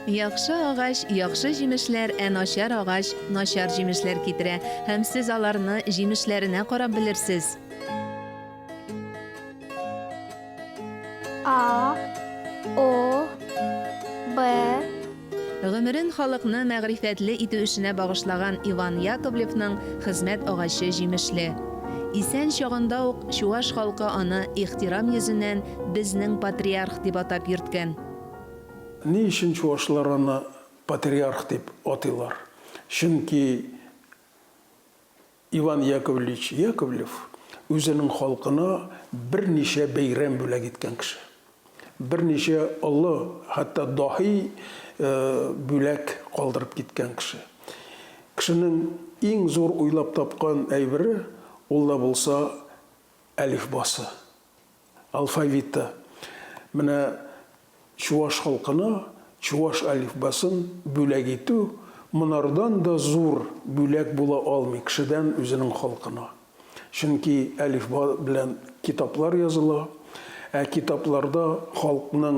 Яхшы агач, яхшы җимешләр, начар агач, начар җимешләр китерә, һәм сез аларны җимешләренә карап белерсез. A, O, B. Гомерен халыкны мәгърифәтле итү эшенә багышлаган Иван Яковлевның хезмәт агачы җимешле. Исән чагында ук Чуаш халкы аны ихтирам йөзеннән безнең патриарх дип атап йөрткән. Ни өчен чуашлар аны патриарх дип атыйлар? Чөнки Иван Яковлевич Яковлев үзенең халкына берничә бәйрәм бүләк иткән кеше. Берничә олы, хәтта даһи бүләк калдырып киткән кеше. Кешенең иң зур уйлап тапкан әйбере ул да булса әлифбасы, алфавиты. Менә Чуаш халкына Чуаш әлифбасын бүләк итү монардан да зур бүләк була алмый кешедән үзенең халкына. Чөнки әлифба белән китаплар языла, китапларда халкның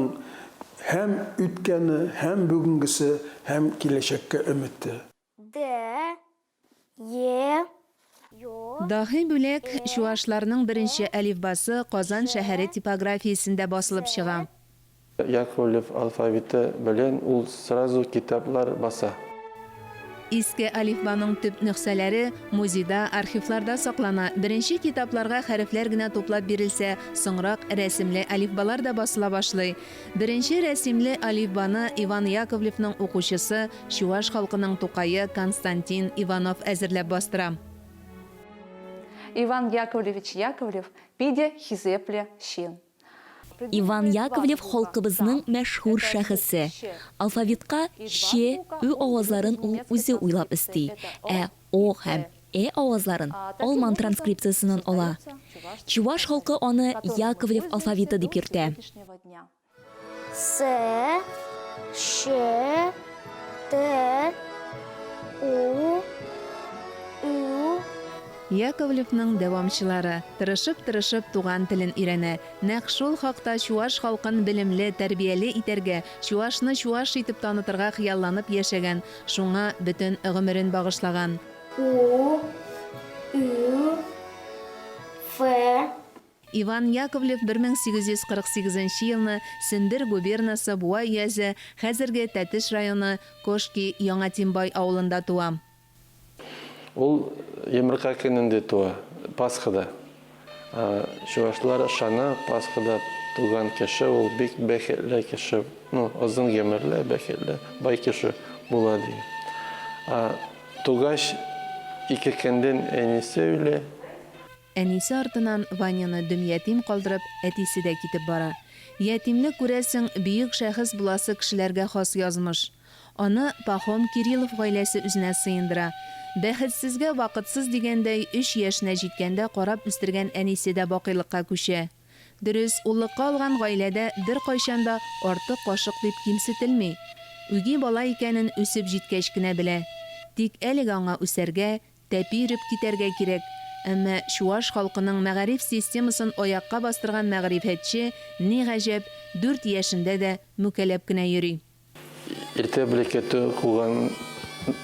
һәм үткәне, һәм бүгенгесе, һәм киләчәккә өмете. D, E, Yo. Даһи бүләк чуашларның беренче әлифбасы Казан шәһәре типографиясендә басылып чыга. Яковлев алфавиты белән ул сразу китаплар баса. Иске алифбаның төп нөксәләре музейда, архивларда саклана. Беренче китапларга хәрефләр генә туплап бирелсә, соңрак рәсемле алифбалар да басыла башлый. Беренче рәсемле алифбаны Иван Яковлевның укучысы, Чуаш халкының тукае Константин Иванов әзерләп бастыра. Иван Яковлевич Яковлев пиде хизепле щин. Иван Яковлев халкыбызның мәшһүр шәхесе. Алфавитка Ш, Ү авазларын ул үзе уйлап исти. О һәм авазларын алман транскрипциясеннән ала. Чуваш халкы аны Яковлев алфавиты дип йөртә. S, Ш, Т, У, Ü. Яковлевның дәвамчылары тырышып туган телен өйрәнә. Нәкъ шул хакта Чуаш халкын белемле, тәрбияле итәргә, Чуашны чуаш итеп танытырга хыялланып яшәгән, шуңа бөтен гомерен багышлаган. У, Ü, Ф. Иван Яковлев 1848 елны Сембер губернасы Буа уезе, хәзерге Тәтеш районы Кошки Яңатимбай авылында туа. Ул Емырка көнендә туа, Пасхада. Чуашлар шана Пасхада туган кеше, ул бик бәхетле кеше, озын гомерле, бәхетле, бай кеше була ди. Тугаш ике көндән әнисе үле. Әнисе артынан Ваняны ятим калдырып, әтисе дә китеп бара. Ятимне күрәсең, бөек шәхес буласы кешеләргә хас язмыш. Аны Пахом Кириллов гаиләсе үзенә сыендыра. Бәхетсезгә вакытсыз дигәндәй 3 яшенә җиткәндә карап үстергән әнисе дә бакыйлыкка күчә. Дөрес, уллыкка алган гаиләдә бер кайчанда артык кашык дип кимсетелми. Үги бала икәнен үсеп җиткәч кенә белә. Тик әлегә аңа үсәргә, тәпиреп китәргә кирәк. Әмма Чуаш халкының мәгариф системасын аякка бастырган мәгърифәтче ни гаҗәп 4 яшендә дә мүкәлләп кенә йөри. Иртә блекеты куган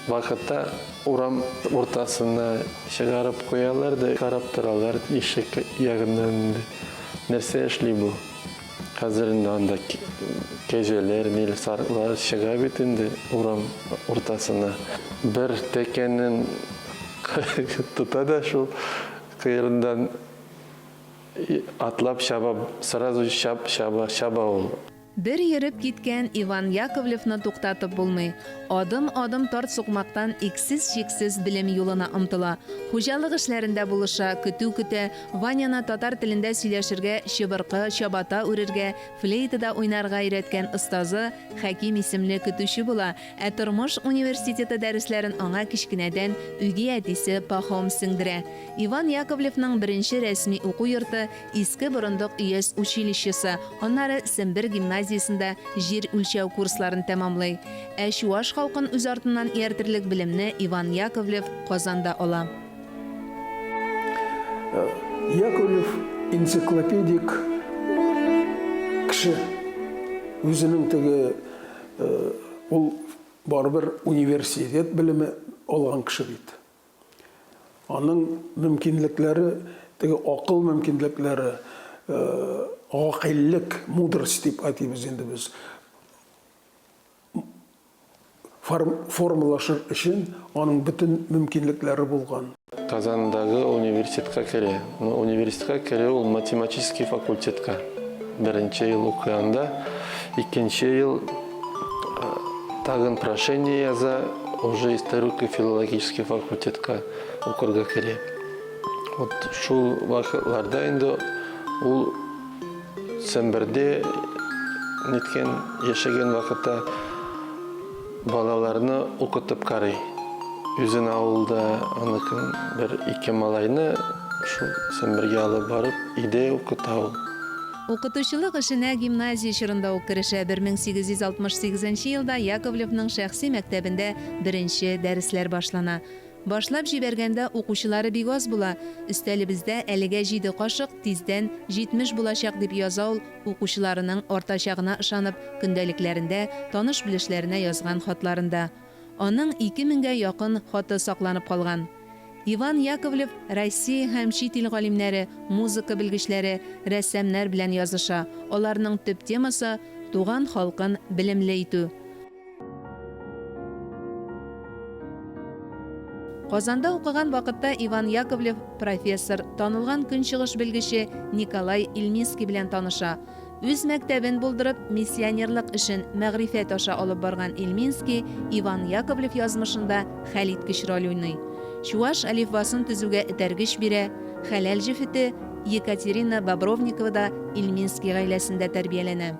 вакытта урам уртасына чыгарып куялар да карап торалар ишек ягыннан нәрсә эшли бу. Хәзер анда кәҗәләр, милсарлар чыга бит инде урам уртасына. Бер тәкәнен тута да шул кыйрындан атлап чаба, сразу чаба ул. Бер йөреп киткән Иван Яковлевны туктатып булмый. Адым-адым тарт сукмактан иксез-чиксез белем юлына омтыла. Хуҗалык эшләрендә булыша, көтә, Ваняны татар телендә сөйләшергә, чыбыркы, чабата үрергә, флейтада уйнарга өйрәткән остазы Хәким исемле көтүче була. Тормыш университеты дәресләрен аңа кичкенәдән үги әтисе Пахом сеңдерә. Иван Яковлевның беренче рәсми уку йорты Иске Борындык өяз училищесы, аннары Сембер гимназиясендә җир үлчәү курсларын тәмамлый. Чуаш халкын үз артыннан ияртерлек белемне Иван Яковлев Казанда ала. Яковлев энциклопедик кеше. Үзенең теге ул барыбер университет белеме алган кеше бит. Аның мөмкинлекләре, теге акыл мөмкинлекләре, акыллык, мудрость дип әйтибез инде без. Формулашыр өчен аның бөтен мөмкинлекләре булган. Казандагы университетка кере. Университетка кере ул математический факультетка. Беренче ел укыганда, икенче ел тагын прошение яза, уже историко-филологический факультетка укырга кере. Вот шул вакытларда инде ул Семберде неткен яшәгән вакытта балаларны укытып карый. Үзен авылда аныкын бер-ике малайны шул Сембергә алып барып, иде укыта ул. Укытучылык эшенә гимназия чорында ук керешә. 1868 елда Яковлевның шәхси мәктәбендә беренче дәресләр башлана. Башлап җибәргәндә укучылары бик аз була. Өстәлебездә әлегә 7 кашык, тиздән 70 булачак дип яза ул укучыларының артачагына ышанып, көндәлекләрендә, таныш-белешләренә язган хатларында. Аның 2000гә якын хаты сакланып калган. Иван Яковлев Россия һәм чит ил галимнәре, музыка белгечләре, рәссамнар белән языша. Аларның төп темасы туган халкын белемле итү. Казанда укыган вакытта Иван Яковлев профессор, танылган көнчыгыш белгече Николай Ильминский белән таныша. Үз мәктәбен булдырып, миссионерлык эшен мәгърифәт аша алып барган Ильминский Иван Яковлев язмышында хәлиткеч роль уйный. Чуваш алифбасын төзүгә этәргеч бирә. Хәләл җефете Екатерина Бобровникова да Ильминский гаиләсендә тәрбияләнә.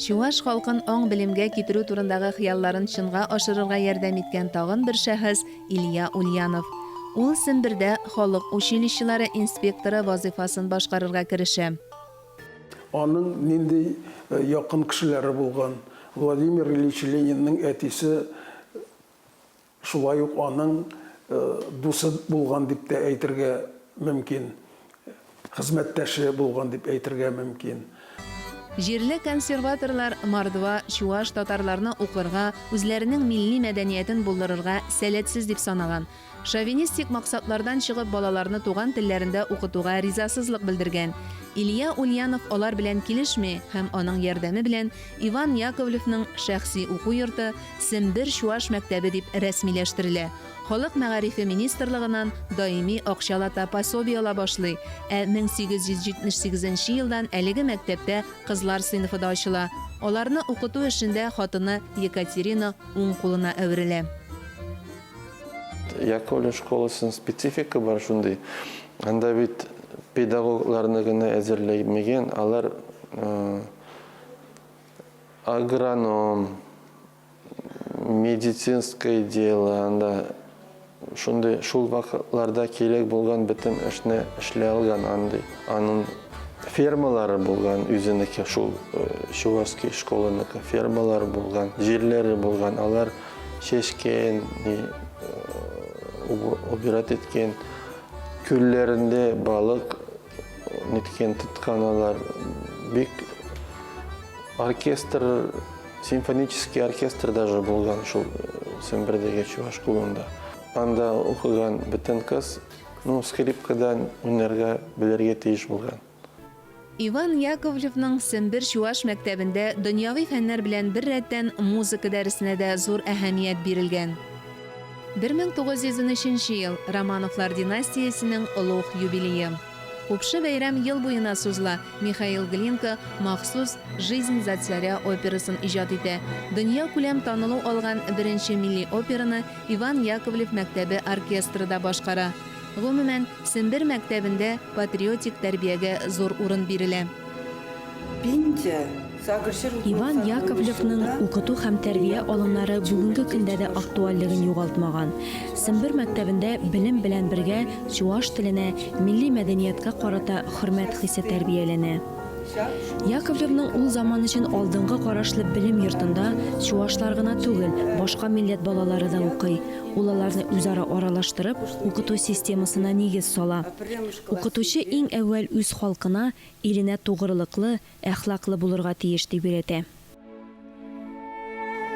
Чуваш халкын аң белемгә китерү турындагы хыялларын чынга ашырырга ярдәм иткән тагын бер шәхес Илья Ульянов. Ул Сембердә халык училищелары инспекторы вазифасын башкарырга керешә. Аның нинди якын кешеләре булган. Владимир Ильич Ленинның әтисе шулай ук аның дусы булган дип тә әйтергә мөмкин. Хезмәттәше булган дип әйтергә мөмкин. Җирле консерваторлар Мордва, Чуваш татарларны укырга, үзләренең милли мәдәниятен булдырырга сәләтсез дип санаган. Шовинистик максатлардан чыгып балаларны туган телләрендә укытуга ризасызлык белдергән. Илья Ульянов алар белән килешми һәм аның ярдәме белән Иван Яковлевның шәхси уку йорты Сембер Чуваш мәктәбе дип рәсмиләштерелә. Халык мәгарифе министрлыгыннан даими акчалата пособие ала башлый. 1878 елдан әлеге мәктәптә кызлар сыйныфы да ачыла. Аларны укыту эшендә хатыны Екатерина уң кулына әверелә. Яковлев школасының специфика бар шундай. Анда бит педагогларны гына әзерләмәгән, алар агроном, медицинское дело, анда шундай шул вакытларда кирәк булган бөтен эшне эшләй алган андый. Аның фермалары булган, үзенеке шул Чувашский школаныкы фермалары булган, җирләре булган, алар чәчкән, убират иткән, күлләрендә балык ниткән тотканалар, бик оркестр, симфонический оркестр даже булган шул Сембердәге Чуваш клубында. Анда укыган бөтен кыз, скрипкадан уйнарга белергә тиеш булган. Иван Яковлевның Сембер Чуваш мәктәбендә дөньяви фәннәр белән бер рәттән музыка дәресенә дә зур әһәмият бирелгән. 1913 ел Романовлар династиясенең олуг юбилее. Күпше бәйрәм ел буена сузыла. Михаил Глинка махсус «Жизнь за царя» операсын иҗат итә. Дөнья күләм танылу алган беренче милли операны Иван Яковлев мәктәбе оркестры да башкара. Гомумән, Сембер мәктәбендә патриотик тәрбиягә зур урын бирелә. Иван Яковлевның укыту һәм тәрбия алымнары бүгенге көндә дә актуальлыгын югалтмаган. Сембер мәктәбендә белем белән бергә чуваш теленә, милли мәдәниятка карата хөрмәт хисе тәрбияләнә. Яковлевның ул заман өчен алдынгы карашлы белем йортында чуашлар гына түгел, башка милләт балалары да укый. Ул аларны үзара аралаштырып, укыту системасына нигез сала. Укытучы иң әүвәл үз халкына, иленә тугрылыклы, әхлаклы булырга тиеш дип өйрәтә.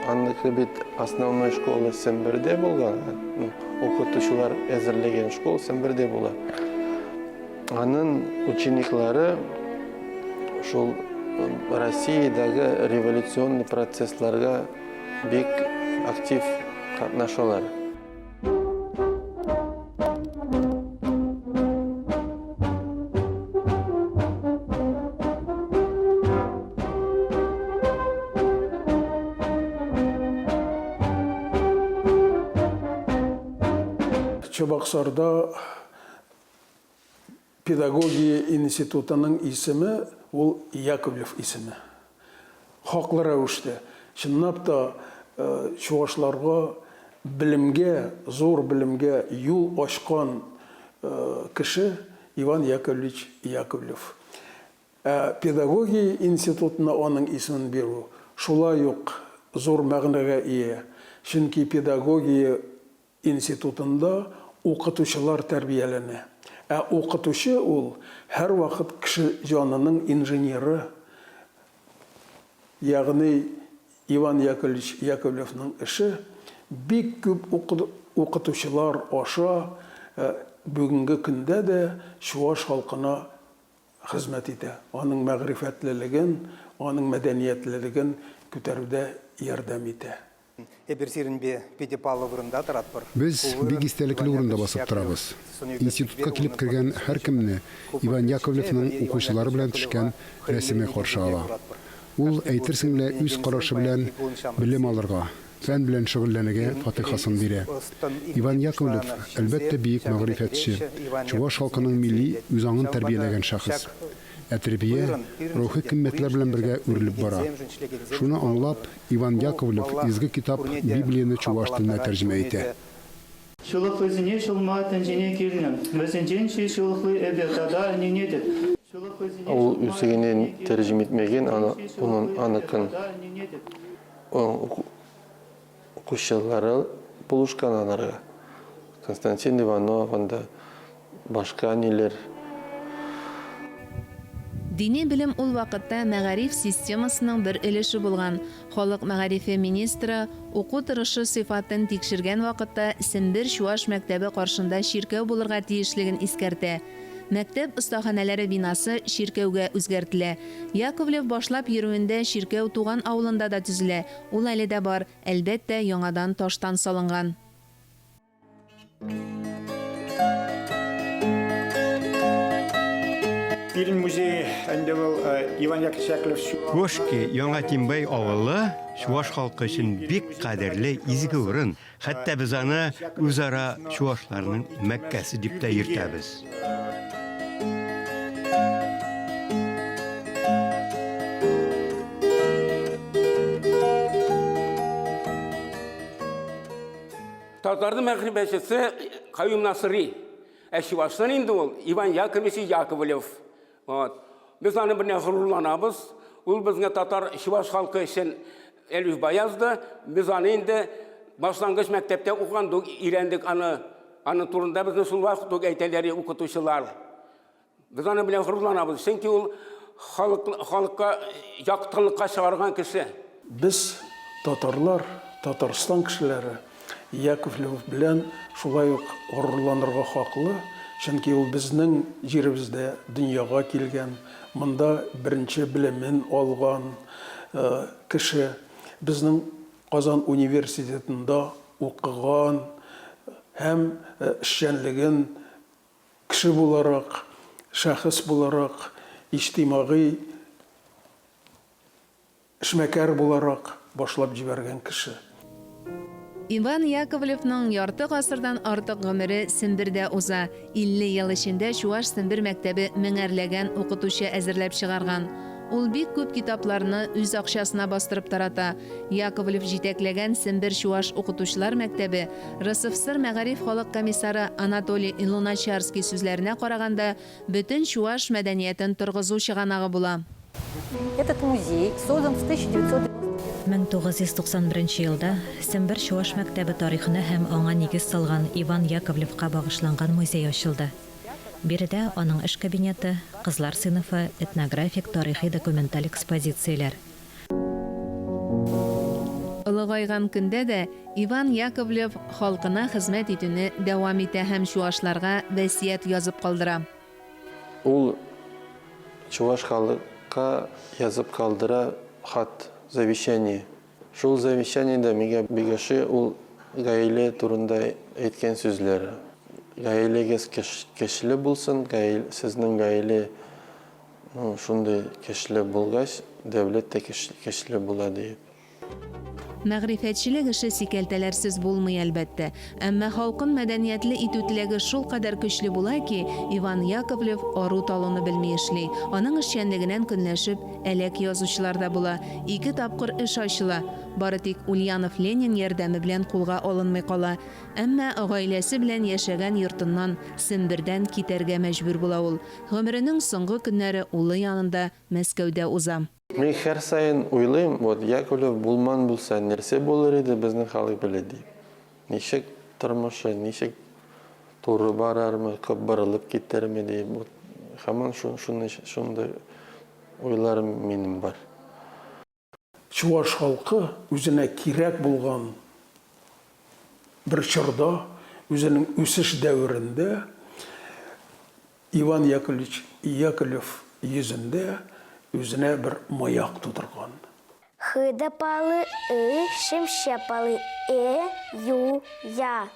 Андык бит основной школа Семберде булган. Укытучылар әзерлеген школа Семберде була. Анын учениклары шул Россиядагы революционный процессларга бик актив катнашалар. Чебоксарда педагогия институтының исеме ол Яковлев исеме. Хаклы рәвештә, чынлап та чуашларга билимгә, зур билимгә юл ачкан кеше Иван Яковлевич Яковлев. Педагогия институтына аның исемен бирү шулай ук зур мәгънәгә ия. Чөнки педагогия институтында укытучылар тәрбияләнә. Укытучы ул һәр вакыт кеше җанының инженеры. Ягъни Иван Яковлевич Яковлевның эше бик күп укытучылар аша бүгенге көндә дә чуаш халкына хезмәт итә. Аның мәгърифәтлелеген, аның мәдәниятлелеген күтәрүдә ярдәм итә. Біз бик истәлекле урында басып торабыз. Институтка килеп кергән һәр кемне Иван Яковлевның укучылары белән төшкән рәсеме каршы ала. Ул әйтерсең лә үз карашы белән белем алырга, фән белән шөгыльләнергә фатихасын бирә. Иван Яковлев әлбәттә бик мәгърифәтче, чуаш халкының милли үзаңын тәрбияләгән шәхес. Тәрбия рухи кыйммәтләр белән бергә үрелеп бара. Шуны аңлап, Иван Яковлев изге китап Библияны чуаш теленә тәрҗемә итә. Ул үзегеннән тәрҗемә итмәгән, аныкын укучылары булышкан аларга. Константин Иванов, анда башка ниләр. Дини билим ул вакытта мәгариф системасының бер өлеше булган. Халык мәгарифе министры уку торышы сыйфатын тикшергән вакытта Сембер чуаш мәктәбе каршында ширкәү булырга тиешлеген искәртә. Мәктәп остаханәләре бинасы ширкәүгә үзгәртелә. Яковлев башлап йөрүендә ширкәү туган авылында да төзелә. Ул әле дә бар, әлбәттә яңадан таштан салынган. Фильм музей әндәвел Иван Яковлев. Кошки Яңа Тимбай авылы чуаш халкы өчен бик кадерле изге урын. Хәтта без аны үзара чуашларның Мәккәсе дип тә йөртәбез. Татардың мәгърифәтчесе Каюм Насыри. Чуаштан инде ул Иван Яковлевич Яковлев. Biz аны белән горурланабыз. Ул безгә татар чуаш халкы өчен Элиф Баязды. Без аны инде башлангыч мәктәптә укыгандык, өйрәндек аны турында безне шул вакыт әйтәләр укытучылар. Без аны белән горурланабыз. Чөнки ул халыкка яктылыкка чыгарган кеше. Без татарлар, Татарстан кешеләре Яковлев белән шулай ук горурланырга хаклы. Чөнки ул безнең җиребездә дөньяга килгән, монда беренче белемен алган кеше, безнең Казан университетында укыган һәм эшчәнлеген кеше буларак, шәхес буларак, иҗтимагый эшмәкәр буларак башлап җибәргән кеше. Иван Яковлевның ярты гасырдан артык гомере Сембердә уза. 50 ел эчендә Чуаш Сембер мәктәбе меңәрләгән укытучы әзерләп чыгарган. Ул бик күп китапларны үз акчасына бастырып тарата. Яковлев җитәкләгән Сембер Чуаш укытучылар мәктәбе РСФСР мәгариф халык комиссары Анатолий Луначарский сүзләренә караганда, бөтен чуаш мәдәниятен торгызу чыганагы була. Этот музей создан в 1900 1991 елда Сембер Чуаш мәктәбе тарихына һәм аңа нигез салган Иван Яковлевка багышланган музей ачылды. Биредә аның эш кабинеты, кызлар сыйныфы, этнографик, тарихи документаль экспозицияләр. Ылыгайган көндә дә Иван Яковлев халкына хезмәт итүне дәвам итә һәм чуашларга васият язып калдыра. Ул чуваш халыкка язып калдыра хат, завещание. Шул завещаниедә миңа бигәше ул гаилә турында әйткән сүзләре. Гаиләгез көчле булсын, сезнең гаилә шундый көчле булгач, дәүләт тә көчле була дип. Мәгърифәтчелек эше сикәлтәләрсез булмый әлбәттә, әмма халкын мәдәниятле итү теләге шул кадәр көчле була ки, Иван Яковлев ару талуны белми эшли. Аның эшчәнлегеннән көнләшеп әләк язучылар да була. 2 тапкыр эш ачыла. Бары тик Ульянов Ленин ярдәме белән кулга алынмый кала. Әмма гаиләсе белән яшәгән йортыннан Сембердән китәргә мәҗбүр була ул. Гомеренең соңгы көннәре улы янында Мәскәүдә уза. Мин һәр сайын уйлыйм, вот Яковлев булман булса, нәрсә булыр иде безнең халык белә дип. Ничек тормышы, ничек туры барармы, кыбырылып китәрме дип. Вот һаман шундай уйларым минем бар. Чуваш халкы үзенә кирәк булган бер чорда, үзенең үсеш дәверендә Иван Яковлев йөзендә үзенә бер маяк тудырган. Хыдапалы, шемшепалы, ю, я.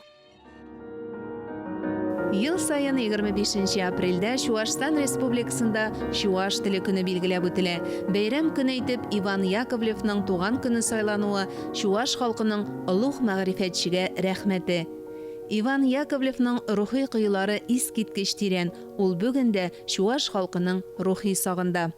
Ел сайын 25 апрельдә Чуашстан Республикасында Чуаш теле көне билгеләп үтелә. Бәйрәм көне итеп Иван Яковлевның туган көне сайлануы Чуаш халкының олуг мәгърифәтчегә рәхмәте. Иван Яковлевның рухи кыйлары искиткеч тирән. Ул бүген дә Чуаш халкының рухи сагында.